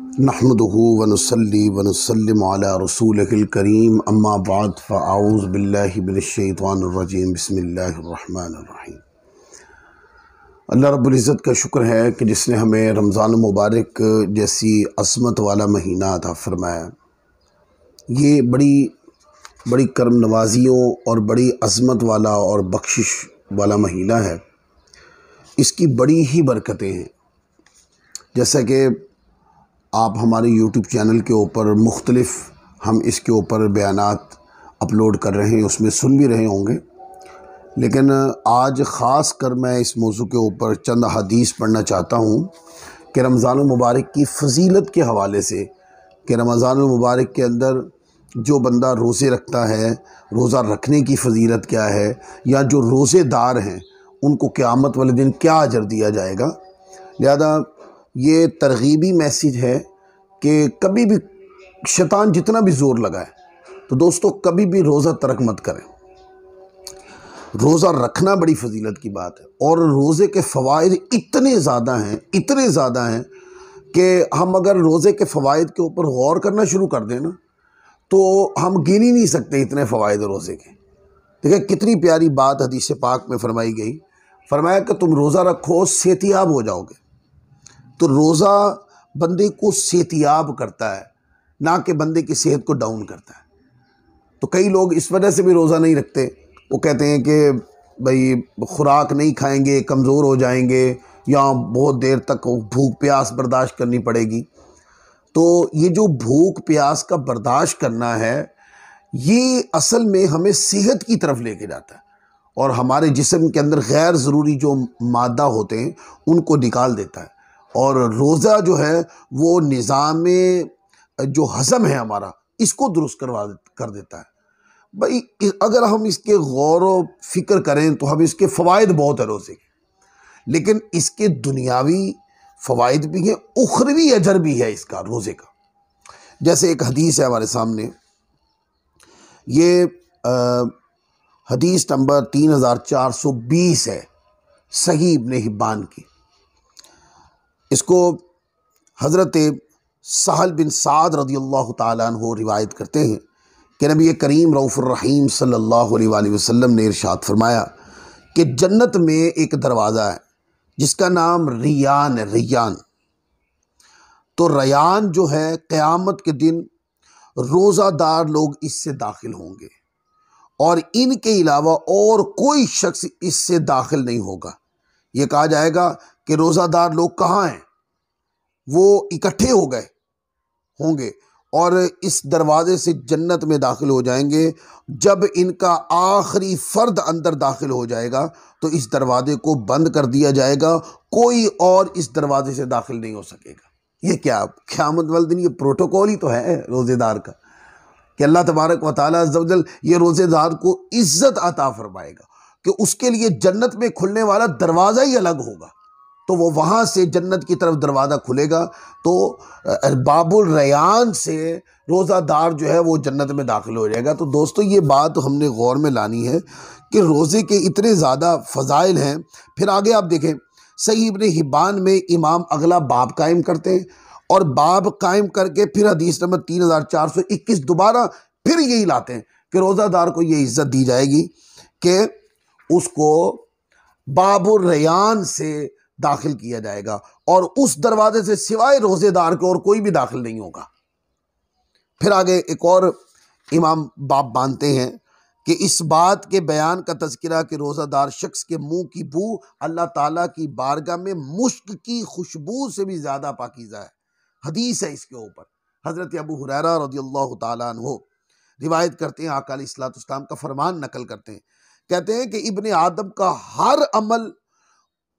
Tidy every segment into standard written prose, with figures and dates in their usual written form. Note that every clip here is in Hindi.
नहमदुहु व नुसल्ली व नुसल्लिमु अला रसूलिहिल करीम अम्मा बाद फ़अऊज़ु बिल्लाहि मिनश्शैतानिर रजीम बिस्मिल्लाहिर रहमानिर रहीम। अल्लाह रब्बुल इज़्ज़त का शुक्र है कि जिसने हमें रमज़ान मुबारक जैसी अज़मत वाला महीना अता फ़रमाया। ये बड़ी करम नवाजियों और बड़ी अज़मत वाला और बख्शिश वाला महीना है। इसकी बड़ी ही बरकतें हैं। जैसा कि आप हमारे यूट्यूब चैनल के ऊपर मुख्तलिफ़ हम इसके ऊपर बयानात अपलोड कर रहे हैं, उसमें सुन भी रहे होंगे, लेकिन आज ख़ास कर मैं इस मौजू के ऊपर चंद हदीस पढ़ना चाहता हूँ कि रमज़ान मुबारक की फ़जीलत के हवाले से, कि रमज़ान मुबारक के अंदर जो बंदा रोज़े रखता है, रोज़ा रखने की फ़जीलत क्या है, या जो रोज़ेदार हैं उनको क़यामत वाले दिन क्या अजर दिया जाएगा। लिहाजा ये तरगीबी मैसेज है कि कभी भी शैतान जितना भी ज़ोर लगाए तो दोस्तों कभी भी रोज़ा तर्क मत करें। रोज़ा रखना बड़ी फजीलत की बात है और रोज़े के फ़वाइद इतने ज़्यादा हैं कि हम अगर रोज़े के फ़वाइद के ऊपर गौर करना शुरू कर दें ना तो हम गिन ही नहीं सकते इतने फ़वाइद रोज़े के। देखिए कितनी प्यारी बात हदीस पाक में फरमाई गई। फरमाया कि तुम रोज़ा रखो सेहतियाब हो जाओगे। तो रोज़ा बंदे को सेहतियाब करता है, ना कि बंदे की सेहत को डाउन करता है। तो कई लोग इस वजह से भी रोज़ा नहीं रखते। वो कहते हैं कि भाई खुराक नहीं खाएंगे, कमज़ोर हो जाएंगे, या बहुत देर तक भूख प्यास बर्दाश्त करनी पड़ेगी। तो ये जो भूख प्यास का बर्दाश्त करना है, ये असल में हमें सेहत की तरफ लेके जाता है और हमारे जिस्म के अंदर गैर ज़रूरी जो मादा होते हैं उनको निकाल देता है। और रोज़ा जो है वो निज़ाम जो हज़म है हमारा, इसको दुरुस्त कर देता है। भाई अगर हम इसके गौर व फिक्र करें तो हम इसके फ़वाइद बहुत है रोज़े के, लेकिन इसके दुनियावी फ़वाइद भी हैं, उखरवी अजर भी है इसका रोज़े का। जैसे एक हदीस है हमारे सामने, ये हदीस नंबर 3420 है, सही इब्ने हिब्बान की। इसको हज़रत सहल बिन साद रज़ियल्लाहु ताला अन्हु रिवायत करते हैं कि नबी करीम रऊफ़ुर रहीम सल्लल्लाहु अलैहि वसल्लम ने इरशाद फरमाया कि जन्नत में एक दरवाज़ा है जिसका नाम रियान है। रियान तो रयान जो है, क़यामत के दिन रोज़ादार लोग इससे दाखिल होंगे और इनके अलावा और कोई शख्स इससे दाखिल नहीं होगा। ये कहा जाएगा कि रोज़ादार लोग कहाँ हैं, वो इकट्ठे हो गए होंगे और इस दरवाज़े से जन्नत में दाखिल हो जाएंगे। जब इनका आखिरी फ़र्द अंदर दाखिल हो जाएगा तो इस दरवाज़े को बंद कर दिया जाएगा, कोई और इस दरवाज़े से दाखिल नहीं हो सकेगा। ये क्या क़यामत वाले दिन ये प्रोटोकॉल ही तो है रोज़ेदार का कि अल्लाह तबारक व तआला अज़्ज़ व जल ये रोज़ेदार को इज़्ज़त अता फरमाएगा कि उसके लिए जन्नत में खुलने वाला दरवाज़ा ही अलग होगा। तो वो वहाँ से जन्नत की तरफ दरवाज़ा खुलेगा तो बाबुल रयान से रोज़ादार जो है वो जन्नत में दाखिल हो जाएगा। तो दोस्तों ये बात हमने गौर में लानी है कि रोज़े के इतने ज़्यादा फ़ज़ाइल हैं। फिर आगे आप देखें, सही इब्ने हिब्बान में इमाम अगला बाब कायम करते हैं और बाब कायम करके फिर हदीस नंबर 3421 दोबारा फिर यही लाते हैं कि रोज़ादार को ये इज़्ज़त दी जाएगी कि उसको बाबुल रयान से दाखिल किया जाएगा और उस दरवाजे से सिवाय रोज़ेदार के और कोई भी दाखिल नहीं होगा। फिर आगे एक और इमाम बाप बांधते हैं कि इस बात के बयान का तज़किरा कि रोज़ादार शख्स के मुंह की बू अल्लाह ताला की बारगाह में मुश्क की खुशबू से भी ज़्यादा पाकीज़ा है। हदीस है इसके ऊपर। हज़रत अबू हुरैरा रज़ियल्लाहु ताला अन्हु रिवायत करते हैं, आका अलैहिस्सलातु वस्सलाम का फरमान नकल करते हैं, कहते हैं कि इब्ने आदम का हर अमल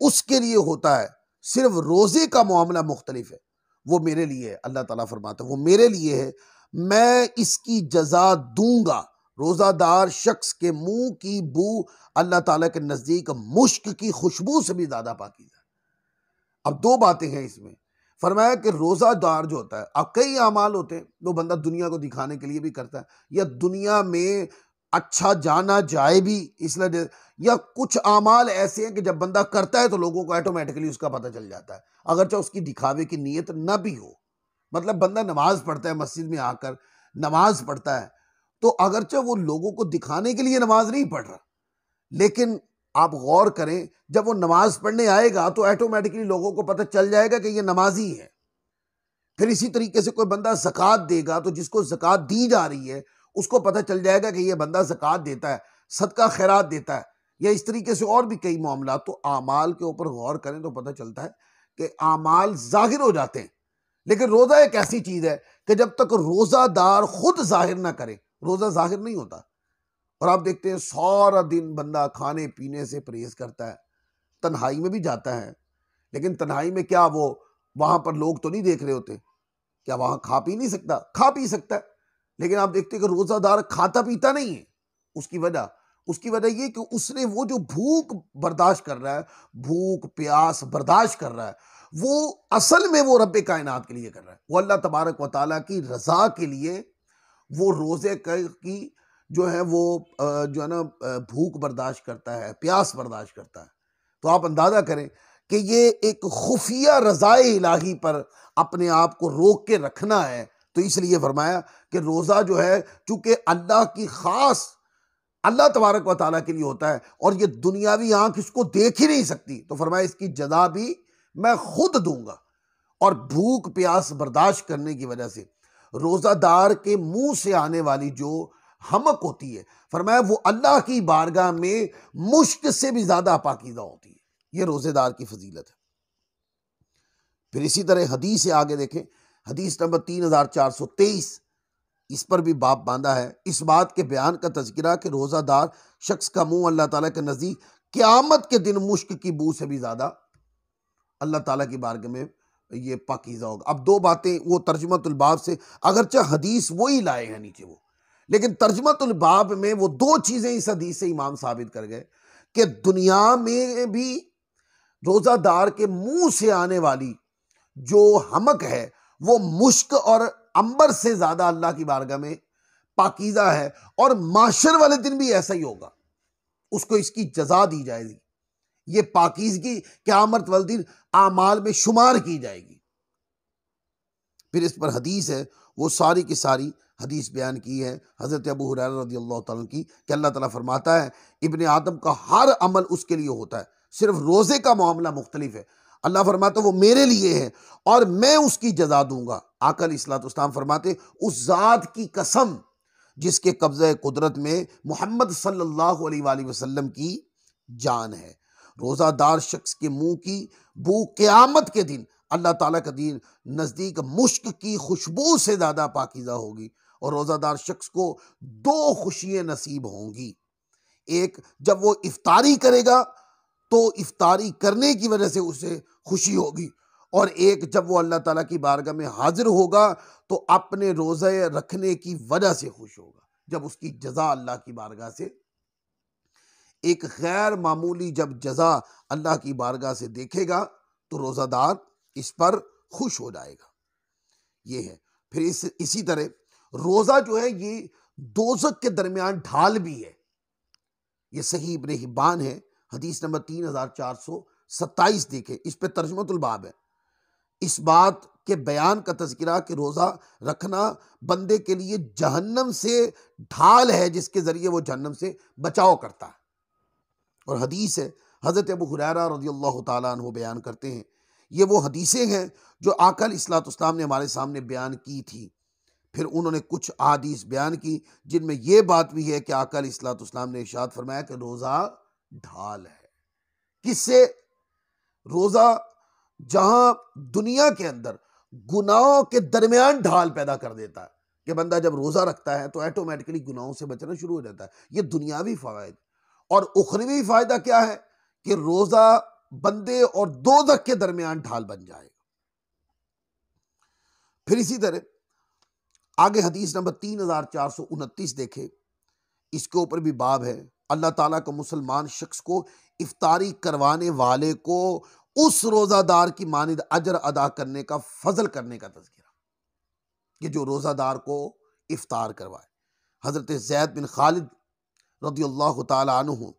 उसके लिए होता है, सिर्फ रोज़े का मामला मुख्तलिफ है। वो मेरे लिए है, अल्लाह ताला फरमाता है वो मेरे लिए है, मैं इसकी जज़ा दूंगा। रोज़ादार शख्स के मुंह की बू अल्लाह ताला के नज़दीक मुश्क की खुशबू से भी ज़्यादा पाकीज़ा है। अब दो बातें हैं इसमें। फरमाया कि रोज़ादार जो होता है, अब कई अमाल होते हैं जो बंदा दुनिया को दिखाने के लिए भी करता है, या दुनिया में अच्छा जाना जाए भी इसलिए, या कुछ आमाल ऐसे हैं कि जब बंदा करता है तो लोगों को ऑटोमेटिकली उसका पता चल जाता है, अगरचे उसकी दिखावे की नीयत न भी हो। मतलब बंदा नमाज पढ़ता है, मस्जिद में आकर नमाज पढ़ता है, तो अगरचे वो लोगों को दिखाने के लिए नमाज नहीं पढ़ रहा, लेकिन आप गौर करें जब वो नमाज पढ़ने आएगा तो ऑटोमेटिकली लोगों को पता चल जाएगा कि ये नमाजी है। फिर इसी तरीके से कोई बंदा ज़कात देगा तो जिसको ज़कात दी जा रही है उसको पता चल जाएगा कि ये बंदा ज़कात देता है, सदका खैरात देता है, या इस तरीके से और भी कई मामला। तो आमाल के ऊपर गौर करें तो पता चलता है कि आमाल जाहिर हो जाते हैं। लेकिन रोज़ा एक ऐसी चीज़ है कि जब तक रोज़ादार खुद जाहिर ना करे, रोज़ा जाहिर नहीं होता। और आप देखते हैं सारा दिन बंदा खाने पीने से परहेज करता है, तन्हाई में भी जाता है, लेकिन तन्हाई में क्या वो वहां पर लोग तो नहीं देख रहे होते, क्या वहां खा पी नहीं सकता? खा पी सकता है, लेकिन आप देखते हैं कि रोजादार खाता पीता नहीं है। उसकी वजह ये कि उसने वो जो भूख बर्दाश्त कर रहा है, भूख प्यास बर्दाश्त कर रहा है, वो असल में वो रब्बे कायनात के लिए कर रहा है, वो अल्लाह तबारक व तआला की रजा के लिए वो रोजे की जो है वो जो है ना भूख बर्दाश्त करता है, प्यास बर्दाश्त करता है। तो आप अंदाजा करें कि ये एक खुफिया रज़ाए इलाही पर अपने आप को रोक के रखना है। तो इसलिए फरमाया कि रोज़ा जो है चूंकि अल्लाह की खास अल्लाह तबारक व तआला के लिए होता है और ये दुनियावी आंख इसको देख ही नहीं सकती, तो फरमाया इसकी जज़ा भी मैं खुद दूंगा। और भूख प्यास बर्दाश्त करने की वजह से रोज़ादार के मुंह से आने वाली जो हमक होती है, फरमाया वो अल्लाह की बारगाह में मुश्क से भी ज्यादा पाकीज़ा होती है। ये रोजेदार की फजीलत है। फिर इसी तरह हदीस से आगे देखें, हदीस नंबर 3423, इस पर भी बाप बांधा है। इस बात के बयान का तज़किरा कि रोजादार शख्स का मुंह अल्लाह ताला के नजदीक क़यामत के दिन मुश्क की बू से भी ज्यादा अल्लाह ताला की बारगाह में ये पाकीज़ा होगा। अब दो बातें वो तर्जुमतुल बाब से, अगरचे हदीस वही लाए हैं नीचे वो, लेकिन तर्जुमतुल बाब में वो दो चीजें इस हदीस से इमाम साबित कर गए कि दुनिया में भी रोजादार के मुंह से आने वाली जो हमक है वो मुश्क और अंबर से ज्यादा अल्लाह की बारगाह में पाकीज़ा है, और माशर वाले दिन भी ऐसा ही होगा, उसको इसकी जजा दी जाएगी। ये पाकीज़गी क़यामत वाले दिन आमाल में शुमार की जाएगी। फिर इस पर हदीस है, वो सारी की सारी हदीस बयान की है हज़रत अबू हुरैरा रज़ियल्लाहु ताला की कि अल्लाह ताला फरमाता है इब्ने आदम का हर अमल उसके लिए होता है, सिर्फ रोज़े का मामला मुख्तलिफ है। अल्लाह फरमाता वो मेरे लिए है और मैं उसकी जजा दूंगा। आका अलैहिस्सलाम फरमाते उस ज़ात की कसम जिसके कब्ज़े कुदरत में मोहम्मद सल्लल्लाहु अलैहि वसल्लम की जान है, रोज़ादार शख्स के मुंह की बू क़यामत के दिन अल्लाह ताला का दीन नज़दीक मुश्क की खुशबू से ज़्यादा पाकीज़ा होगी। और रोज़ादार शख्स को दो खुशियाँ नसीब होंगी, एक जब वो इफ्तारी करेगा तो इफ्तारी करने की वजह से उसे खुशी होगी, और एक जब वो अल्लाह ताला की बारगाह में हाजिर होगा तो अपने रोज़े रखने की वजह से खुश होगा, जब उसकी जज़ा अल्लाह की बारगाह से एक गैर मामूली जब जज़ा अल्लाह की बारगाह से देखेगा तो रोज़ादार इस पर खुश हो जाएगा। ये है। फिर इसी तरह रोज़ा जो है ये दोज़ख के दरमियान ढाल भी है। ये सही इब्ने हिब्बान है, हदीस नंबर 3427 देखे, इस पे तर्जुमतुल बाब है। इस बात के बयान का तज़किरा कि रोज़ा रखना बंदे के लिए जहन्नम से ढाल है जिसके ज़रिए वो जहन्नम से बचाव करता है। और हदीस है, हज़रत अबू हुरैरा रज़ियल्लाहु ताला अन्हु बयान करते हैं, ये वो हदीसें हैं जो आका अलैहिस्सलाम ने हमारे सामने बयान की थी। फिर उन्होंने कुछ अहादीस बयान की जिनमें यह बात भी है कि आका अलैहिस्सलाम ने इरशाद फरमाया कि रोज़ा ढाल है। किससे? रोज़ा जहां दुनिया के अंदर गुनाहों के दरमियान ढाल पैदा कर देता है कि बंदा जब रोज़ा रखता है तो ऑटोमेटिकली गुनाहों से बचना शुरू हो जाता है। ये दुनियावी फ़वाइद। और उखरवी फ़ायदा क्या है कि रोज़ा बंदे और दोज़ख के दरमियान ढाल बन जाएगा। फिर इसी तरह आगे हदीस नंबर 3429 देखे, इसके ऊपर भी बाब है। अल्लाह ताला को मुसलमान शख्स को इफ्तारी करवाने वाले को उस रोज़ादार की मानिद अजर अदा करने का फजल करने का तज़किरा कि जो रोज़ादार को इफ्तार करवाए। हज़रत ज़ैद बिन खालिद रज़ियल्लाहु ताला अन्हु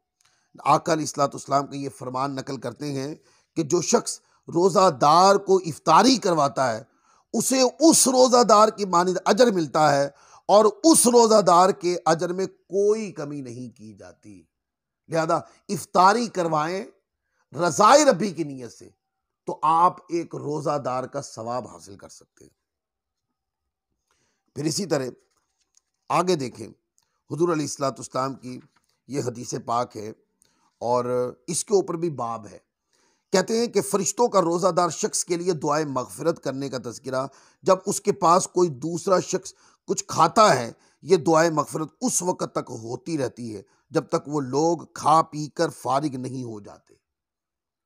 आका अलैहिस्सलाम का ये फरमान नकल करते हैं कि जो शख्स रोज़ादार को इफ्तारी करवाता है उसे उस रोज़ादार की मानिंद अजर मिलता है और उस रोज़ादार के अजर में कोई कमी नहीं की जाती। लिहाजा इफ्तारी करवाएं रज़ाए रब्बी की नीयत से, तो आप एक रोज़ादार का सवाब हासिल कर सकते हैं। फिर इसी तरह आगे देखें, हुज़ूर अलैहिस्सलाम की ये हदीस पाक है और इसके ऊपर भी बाब है। कहते हैं कि फरिश्तों का रोज़ादार शख्स के लिए दुआए मगफिरत करने का तज़किरा जब उसके पास कोई दूसरा शख्स कुछ खाता है, ये दुआए मगफिरत उस वक़्त तक होती रहती है जब तक वो लोग खा पी कर फारिग नहीं हो जाते।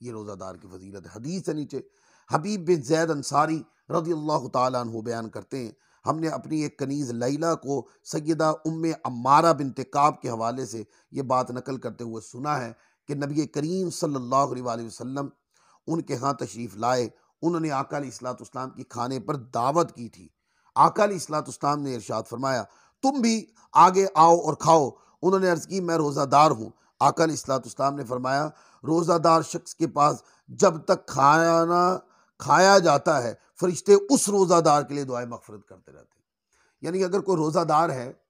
ये रोज़ादार की फजीलत है। हदीस से नीचे हबीब बिन ज़ैद अंसारी रज़ियल्लाहु ताला अन्हु बयान करते हैं, हमने अपनी एक कनीज़ लैला को सैयदा उम्मे अम्मारा बिन्त काब के हवाले से ये बात नकल करते हुए सुना है कि नबी करीम सल्लल्लाहु अलैहि वसल्लम उनके यहाँ तशरीफ़ लाए। उन्होंने आका अलैहिस्सलाम की खाने पर दावत की थी। आका अलैहिस्सलाम ने इरशाद फरमाया, तुम भी आगे आओ और खाओ। उन्होंने अर्ज़ की, मैं रोज़ादार हूँ। आका अलैहिस्सलाम ने फरमाया, रोज़ादार शख्स के पास जब तक खाना खाया जाता है, फरिश्ते उस रोज़ादार के लिए दुआए मग़फ़िरत करते रहते हैं। यानी अगर कोई रोज़ादार है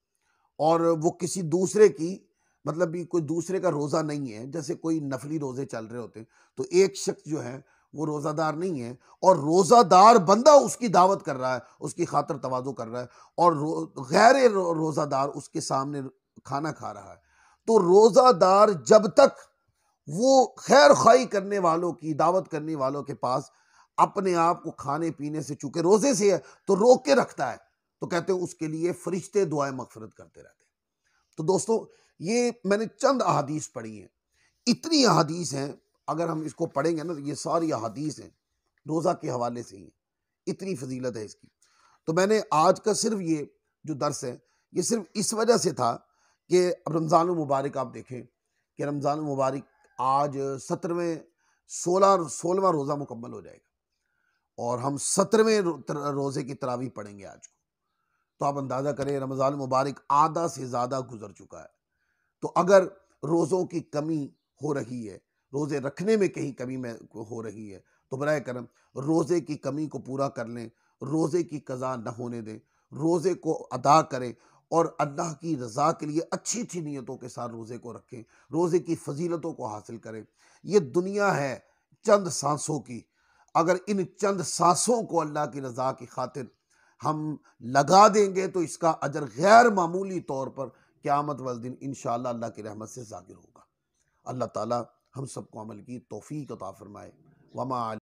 और वो किसी दूसरे की मतलब भी कोई दूसरे का रोज़ा नहीं है, जैसे कोई नफली रोज़े चल रहे होते हैं, तो एक शख्स जो है वो रोज़ादार नहीं है और रोज़ादार बंदा उसकी दावत कर रहा है, उसकी खातिर तवाज़ो कर रहा है और गैर रोज़ादार उसके सामने खाना खा रहा है, तो रोज़ादार जब तक वो खैर खाई करने वालों की दावत करने वालों के पास अपने आप को खाने पीने से, चूंकि रोज़े से है तो रोक के रखता है, तो कहते हैं उसके लिए फरिश्ते दुआए मग़फ़िरत करते रहते हैं। तो दोस्तों, ये मैंने चंद अहादीस पढ़ी हैं, इतनी अहादीस हैं, अगर हम इसको पढ़ेंगे ना तो ये सारी अहादीस हैं रोज़ा के हवाले से ही, इतनी फजीलत है इसकी। तो मैंने आज का सिर्फ ये जो दर्स है, ये सिर्फ इस वजह से था कि अब रमज़ान मुबारक आप देखें कि रमज़ान मुबारक आज 16वां रोज़ा मुकम्मल हो जाएगा और हम 17वें रोज़े की तरावी पढ़ेंगे आज को। तो आप अंदाज़ा करें, रमज़ान मुबारक आधा से ज़्यादा गुजर चुका है। तो अगर रोज़ों की कमी हो रही है, रोज़े रखने में कहीं कमी में हो रही है, तो बराए करम रोज़े की कमी को पूरा कर लें, रोज़े की कज़ा न होने दें, रोज़े को अदा करें और अल्लाह की रज़ा के लिए अच्छी अच्छी नीयतों के साथ रोज़े को रखें, रोज़े की फजीलतों को हासिल करें। ये दुनिया है चंद सांसों की, अगर इन चंद सांसों को अल्लाह की रज़ा की खातिर हम लगा देंगे तो इसका अजर गैर मामूली तौर पर क़यामत वाले दिन इंशाअल्लाह अल्लाह की रहमत से ज़ाहिर होगा। अल्लाह ताला हम सबको अमल की तौफ़ीक़ अता फ़रमाए। वमा